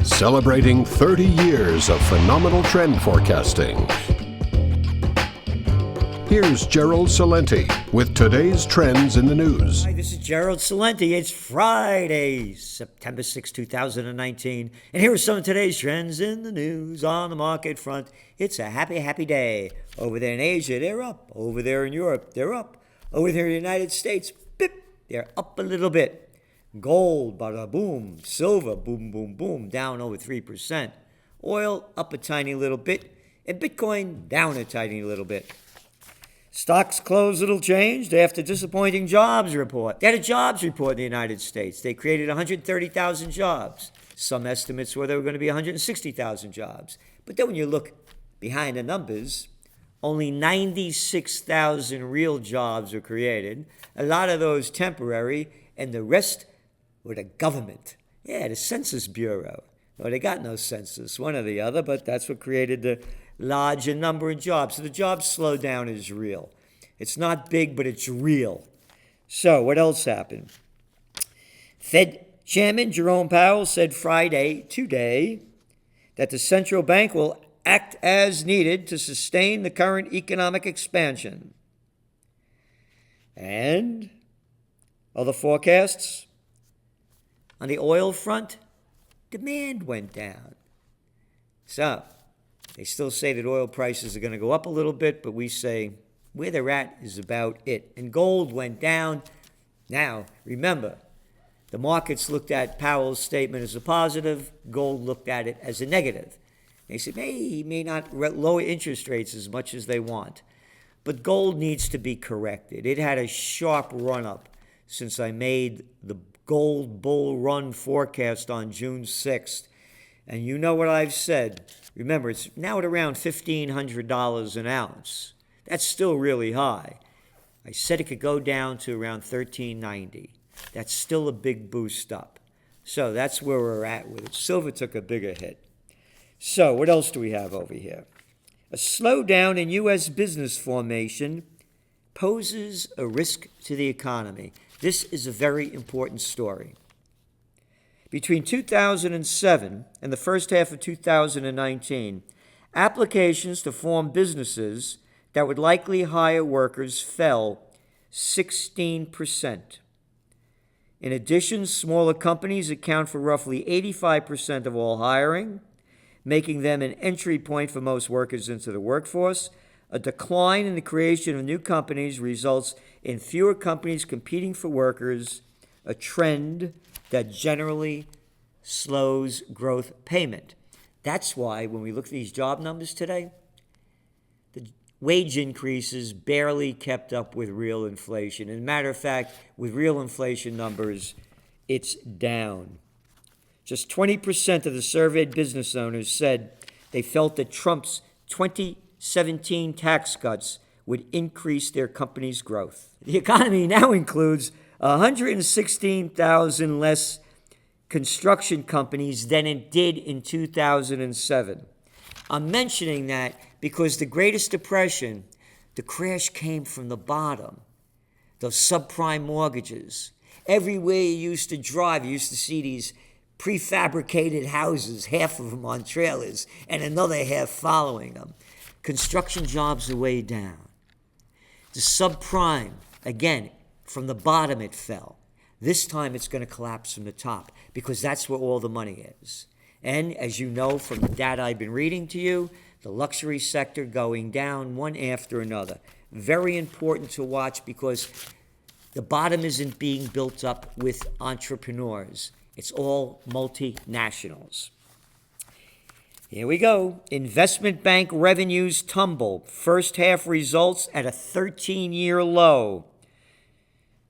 celebrating 30 years of phenomenal trend forecasting. Here's Gerald Celente with today's trends in the news. Hi, this is Gerald Celente. It's Friday, September 6, 2019. And here are some of today's trends in the news on the market front. It's a happy, happy day. Over there in Asia, they're up. Over there in Europe, they're up. Over there in the United States, bip, they're up a little bit. Gold, bada boom. Silver, boom, boom, boom, down over 3%. Oil, up a tiny little bit. And Bitcoin, down a tiny little bit. Stocks closed little changed after disappointing jobs report. They had a jobs report in the United States. They created 130,000 jobs. Some estimates were there were going to be 160,000 jobs. But then when you look behind the numbers, only 96,000 real jobs were created. A lot of those temporary, and the rest were the government. Yeah, the Census Bureau. Well, they got no census, one or the other, but that's what created the larger number of jobs. So the job slowdown is real. It's not big, but it's real. So what else happened? Fed Chairman Jerome Powell said today, that the central bank will act as needed to sustain the current economic expansion. And other forecasts? On the oil front, demand went down. So, they still say that oil prices are going to go up a little bit, but we say where they're at is about it. And gold went down. Now, remember, the markets looked at Powell's statement as a positive. Gold looked at it as a negative. They said, hey, he may not lower interest rates as much as they want. But gold needs to be corrected. It had a sharp run-up since I made the gold bull run forecast on June 6th. And you know what I've said. Remember, it's now at around $1,500 an ounce. That's still really high. I said it could go down to around $1,390. That's still a big boost up. So that's where we're at with it. Silver took a bigger hit. So what else do we have over here? A slowdown in U.S. business formation poses a risk to the economy. This is a very important story. Between 2007 and the first half of 2019, applications to form businesses that would likely hire workers fell 16%. In addition, smaller companies account for roughly 85% of all hiring, making them an entry point for most workers into the workforce. A decline in the creation of new companies results in fewer companies competing for workers, a trend that generally slows growth payment. That's why when we look at these job numbers today, the wage increases barely kept up with real inflation. As a matter of fact, with real inflation numbers, it's down. Just 20% of the surveyed business owners said they felt that Trump's 2017 tax cuts would increase their company's growth. The economy now includes 116,000 less construction companies than it did in 2007. I'm mentioning that because the Greatest Depression, the crash came from the bottom. Those subprime mortgages. Everywhere you used to drive, you used to see these prefabricated houses, half of them on trailers, and another half following them. Construction jobs are way down. The subprime, again, from the bottom it fell. This time it's going to collapse from the top because that's where all the money is. And as you know from the data I've been reading to you, the luxury sector going down one after another. Very important to watch because the bottom isn't being built up with entrepreneurs. It's all multinationals. Here we go. Investment bank revenues tumble. First half results at a 13-year low.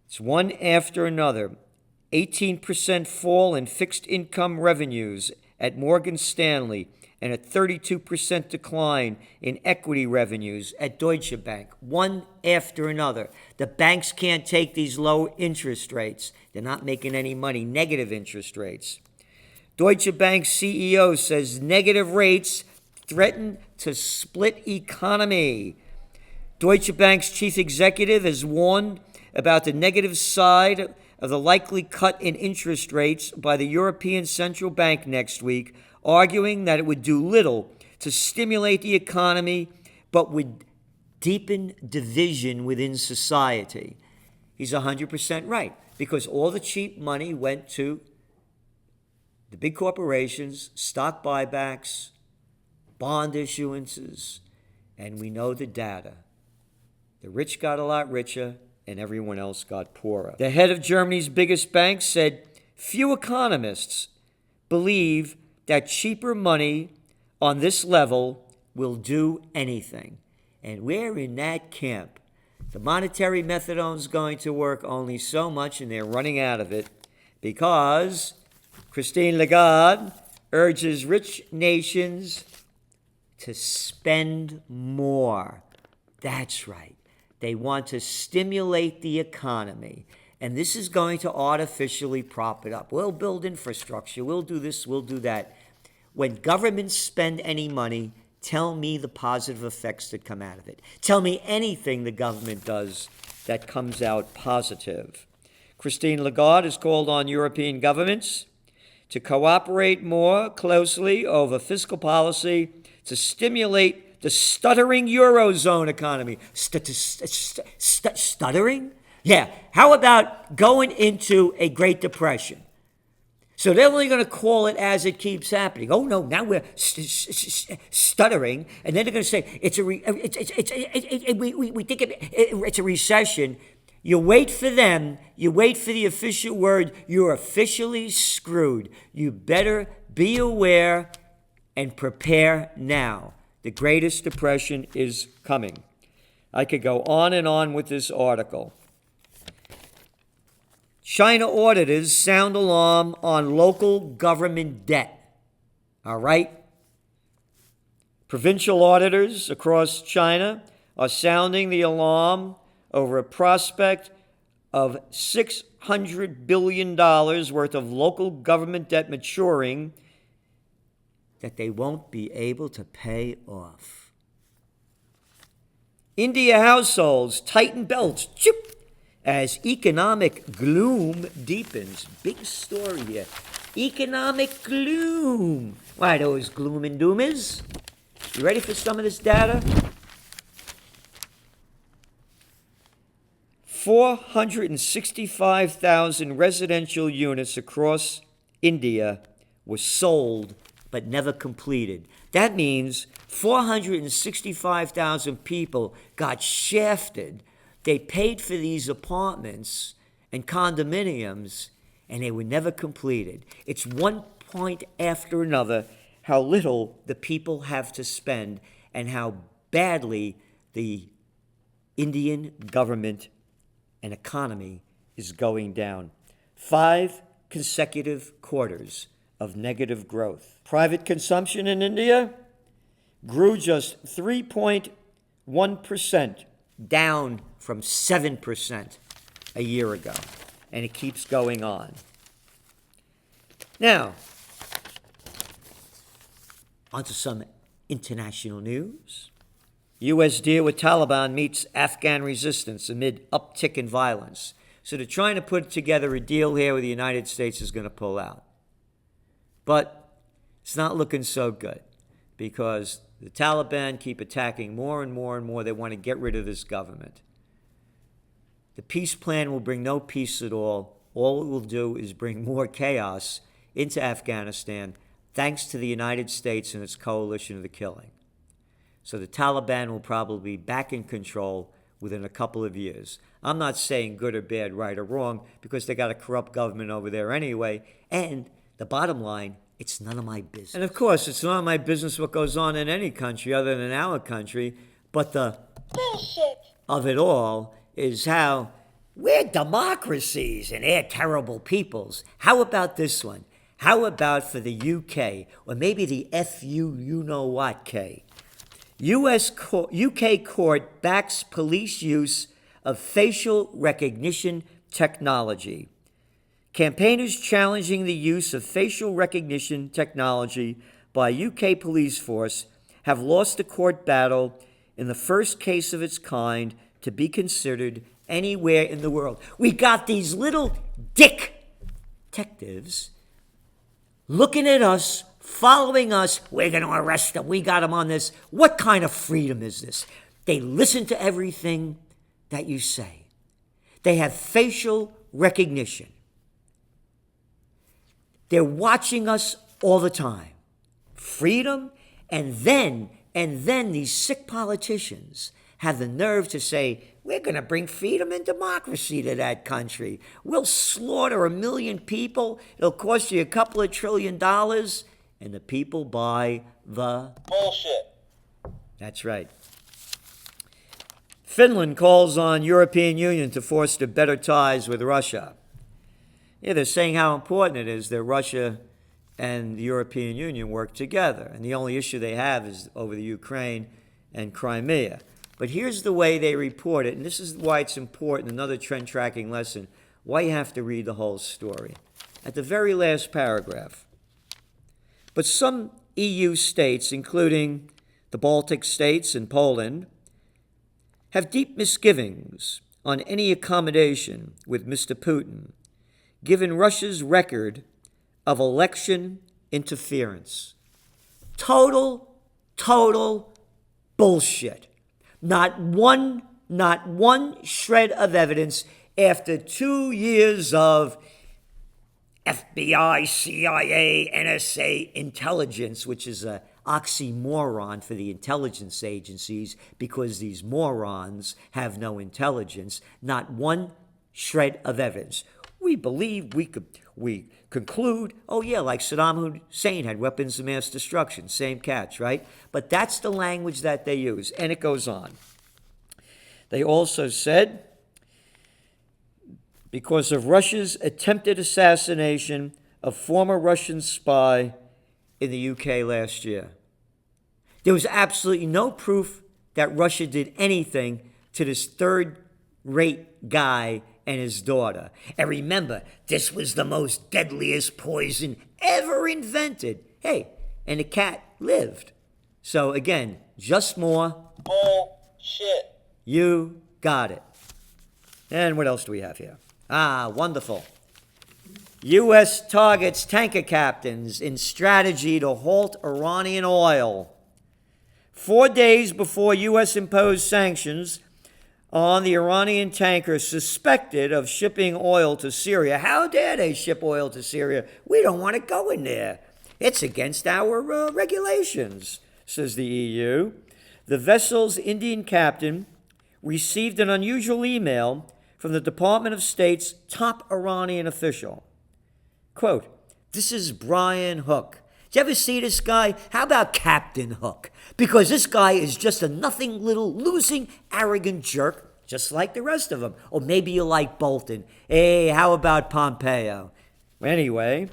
It's one after another. 18% fall in fixed income revenues at Morgan Stanley and a 32% decline in equity revenues at Deutsche Bank. One after another. The banks can't take these low interest rates. They're not making any money. Negative interest rates. Deutsche Bank CEO says negative rates threaten to split economy. Deutsche Bank's chief executive has warned about the negative side of the likely cut in interest rates by the European Central Bank next week, arguing that it would do little to stimulate the economy, but would deepen division within society. He's 100% right, because all the cheap money went to the big corporations, stock buybacks, bond issuances, and we know the data. The rich got a lot richer, and everyone else got poorer. The head of Germany's biggest bank said few economists believe that cheaper money on this level will do anything. And we're in that camp. The monetary methadone is going to work only so much, and they're running out of it because Christine Lagarde urges rich nations to spend more. That's right. They want to stimulate the economy. And this is going to artificially prop it up. We'll build infrastructure. We'll do this. We'll do that. When governments spend any money, tell me the positive effects that come out of it. Tell me anything the government does that comes out positive. Christine Lagarde has called on European governments to cooperate more closely over fiscal policy to stimulate the stuttering Eurozone economy. Stuttering? Yeah. How about going into a Great Depression? So they're only going to call it as it keeps happening. Oh no, now we're stuttering, and then they're going to say it's we think it's a recession. You wait for them. You wait for the official word. You're officially screwed. You better be aware and prepare now. The greatest depression is coming. I could go on and on with this article. China auditors sound alarm on local government debt. All right? Provincial auditors across China are sounding the alarm over a prospect of $600 billion worth of local government debt maturing that they won't be able to pay off. India households tighten belts as economic gloom deepens. Big story here. Economic gloom. Why, those gloom and doomers? You ready for some of this data? 465,000 residential units across India were sold but never completed. That means 465,000 people got shafted. They paid for these apartments and condominiums, and they were never completed. It's one point after another how little the people have to spend and how badly the Indian government and economy is going down. 5 consecutive quarters of negative growth. Private consumption in India grew just 3.1%, down from 7% a year ago. And it keeps going on. Now, onto some international news. U.S. deal with Taliban meets Afghan resistance amid uptick in violence. So they're trying to put together a deal here where the United States is going to pull out. But it's not looking so good because the Taliban keep attacking more and more and more. They want to get rid of this government. The peace plan will bring no peace at all. All it will do is bring more chaos into Afghanistan, thanks to the United States and its coalition of the killing. So the Taliban will probably be back in control within a couple of years. I'm not saying good or bad, right or wrong, because they got a corrupt government over there anyway. And the bottom line, it's none of my business. And of course, it's none of my business what goes on in any country other than our country. But the bullshit of it all is how we're democracies and they're terrible peoples. How about this one? How about for the UK, or maybe the you-know-what-K? UK court backs police use of facial recognition technology. Campaigners challenging the use of facial recognition technology by UK police force have lost a court battle in the first case of its kind to be considered anywhere in the world. We got these little detectives looking at us, following us. We're going to arrest them. We got them on this. What kind of freedom is this? They listen to everything that you say. They have facial recognition. They're watching us all the time. Freedom, and then these sick politicians have the nerve to say, we're going to bring freedom and democracy to that country. We'll slaughter 1 million people. It'll cost you a couple of $1 trillion, and the people buy the bullshit. That's right. Finland calls on European Union to foster better ties with Russia. Yeah, they're saying how important it is that Russia and the European Union work together. And the only issue they have is over the Ukraine and Crimea. But here's the way they report it, and this is why it's important, another trend tracking lesson, why you have to read the whole story. At the very last paragraph, but some EU states, including the Baltic states and Poland, have deep misgivings on any accommodation with Mr. Putin, given Russia's record of election interference. Total bullshit. Not one shred of evidence after 2 years of FBI, CIA, NSA intelligence, which is an oxymoron for the intelligence agencies because these morons have no intelligence. Not one shred of evidence. We believe we conclude, oh yeah, like Saddam Hussein had weapons of mass destruction, same catch, right? But that's the language that they use, and it goes on. They also said, because of Russia's attempted assassination of former Russian spy in the UK last year. There was absolutely no proof that Russia did anything to this third-rate guy and his daughter. And remember, this was the most deadliest poison ever invented. Hey, and the cat lived. So again, just more bullshit. You got it. And what else do we have here? Wonderful. U.S. targets tanker captains in strategy to halt Iranian oil. 4 days before U.S. imposed sanctions on the Iranian tanker suspected of shipping oil to Syria. How dare they ship oil to Syria? We don't want to go in there. It's against our regulations, says the EU. The vessel's Indian captain received an unusual email from the Department of State's top Iranian official. Quote, this is Brian Hook. Did you ever see this guy? How about Captain Hook? Because this guy is just a nothing little losing, arrogant jerk, just like the rest of them. Or maybe you like Bolton. Hey, how about Pompeo? Anyway,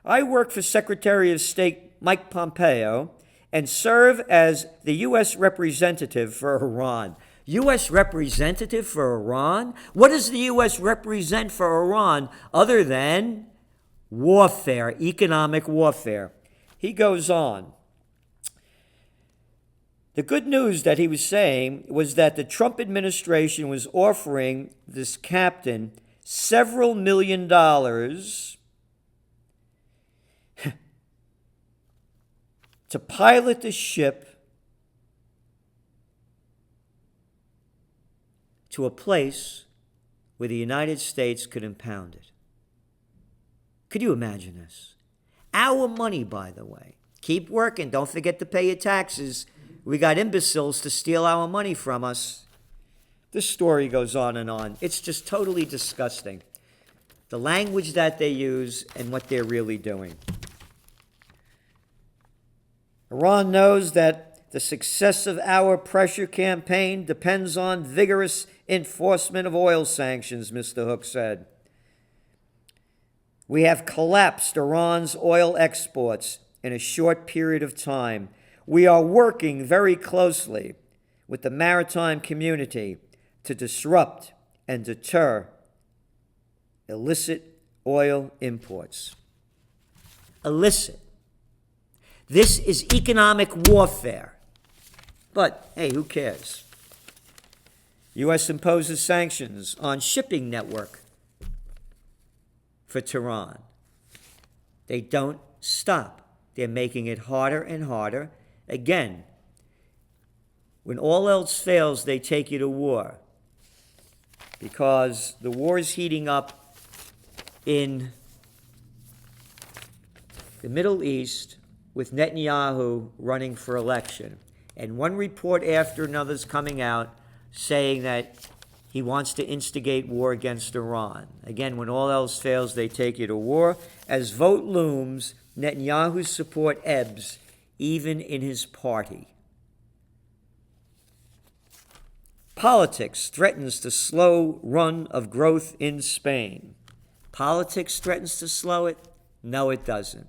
I work for Secretary of State Mike Pompeo and serve as the U.S. representative for Iran. U.S. representative for Iran? What does the U.S. represent for Iran other than warfare, economic warfare? He goes on. The good news that he was saying was that the Trump administration was offering this captain several $1 million to pilot the ship to a place where the United States could impound it. Could you imagine this? Our money, by the way. Keep working. Don't forget to pay your taxes. We got imbeciles to steal our money from us. This story goes on and on. It's just totally disgusting. The language that they use and what they're really doing. Iran knows that the success of our pressure campaign depends on vigorous enforcement of oil sanctions, Mr. Hook said. We have collapsed Iran's oil exports in a short period of time. We are working very closely with the maritime community to disrupt and deter illicit oil imports. Illicit. This is economic warfare. But, hey, who cares? U.S. imposes sanctions on shipping network for Tehran. They don't stop. They're making it harder and harder. Again, when all else fails, they take you to war, because the war is heating up in the Middle East with Netanyahu running for election. And one report after another is coming out saying that he wants to instigate war against Iran. Again, when all else fails, they take you to war. As vote looms, Netanyahu's support ebbs, even in his party. Politics threatens to slow run of growth in Spain. Politics threatens to slow it? No, it doesn't.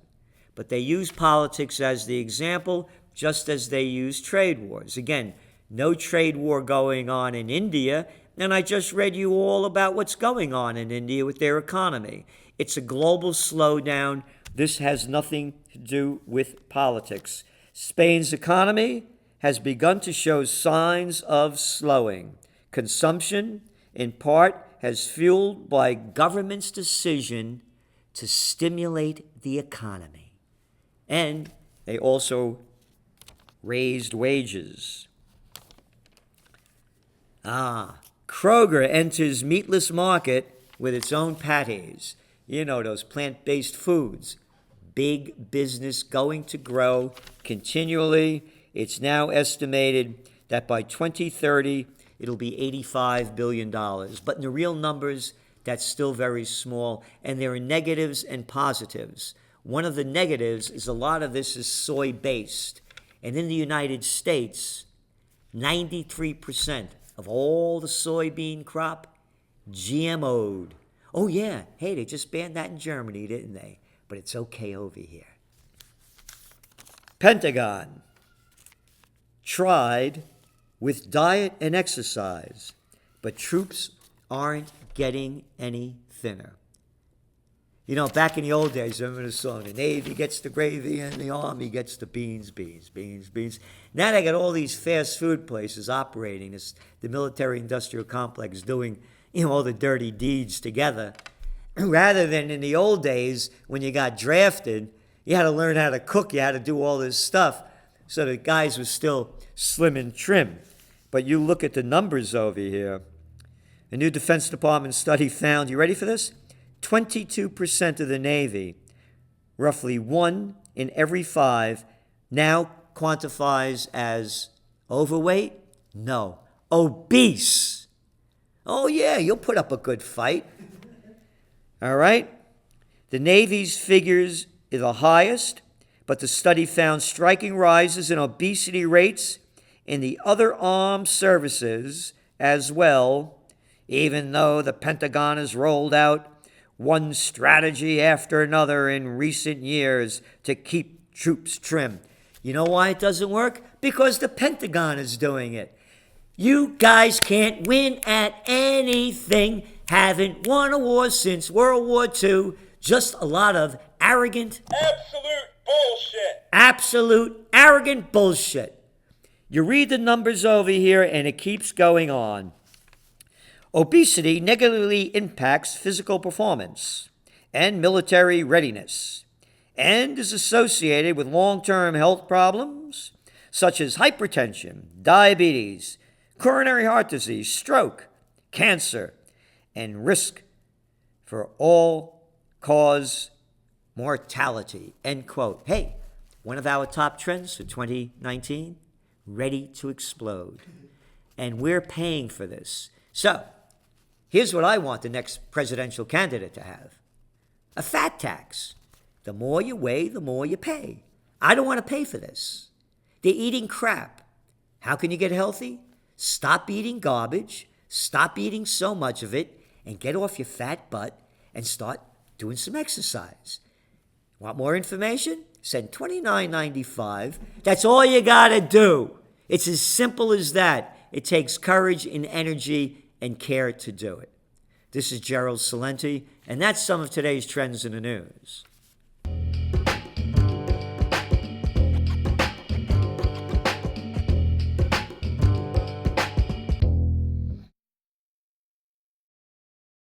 But they use politics as the example, just as they use trade wars. Again, no trade war going on in India, and I just read you all about what's going on in India with their economy. It's a global slowdown. This has nothing to do with politics. Spain's economy has begun to show signs of slowing. Consumption, in part, has fueled by government's decision to stimulate the economy. And they also raised wages. Kroger enters meatless market with its own patties. You know, those plant-based foods. Big business, going to grow continually. It's now estimated that by 2030, it'll be $85 billion. But in the real numbers, that's still very small. And there are negatives and positives. One of the negatives is a lot of this is soy-based. And in the United States, 93% of all the soybean crop, GMO'd. Oh yeah, hey, they just banned that in Germany, didn't they? But it's okay over here. Pentagon tried with diet and exercise, but troops aren't getting any thinner. You know, back in the old days, I remember the song, the Navy gets the gravy and the Army gets the beans, beans, beans, beans. Now they got all these fast food places operating, the military-industrial complex doing, all the dirty deeds together. Rather than in the old days, when you got drafted, you had to learn how to cook, you had to do all this stuff, so the guys were still slim and trim. But you look at the numbers over here. A new Defense Department study found, you ready for this? 22% of the Navy, roughly 1 in every 5, now quantifies as overweight? No, obese. Oh yeah, you'll put up a good fight. All right? The Navy's figures are the highest, but the study found striking rises in obesity rates in the other armed services as well, even though the Pentagon has rolled out one strategy after another in recent years to keep troops trim. You know why it doesn't work? Because the Pentagon is doing it. You guys can't win at anything, haven't won a war since World War II. Just a lot of arrogant, Absolute bullshit. absolute arrogant bullshit. You read the numbers over here and it keeps going on. Obesity negatively impacts physical performance and military readiness and is associated with long-term health problems such as hypertension, diabetes, coronary heart disease, stroke, cancer, and risk for all-cause mortality, end quote. Hey, one of our top trends for 2019, ready to explode. And we're paying for this. So, here's what I want the next presidential candidate to have. A fat tax. The more you weigh, the more you pay. I don't want to pay for this. They're eating crap. How can you get healthy? Stop eating garbage. Stop eating so much of it and get off your fat butt and start doing some exercise. Want more information? Send $29.95. That's all you got to do. It's as simple as that. It takes courage and energy and care to do it. This is Gerald Salenti, and that's some of today's trends in the news.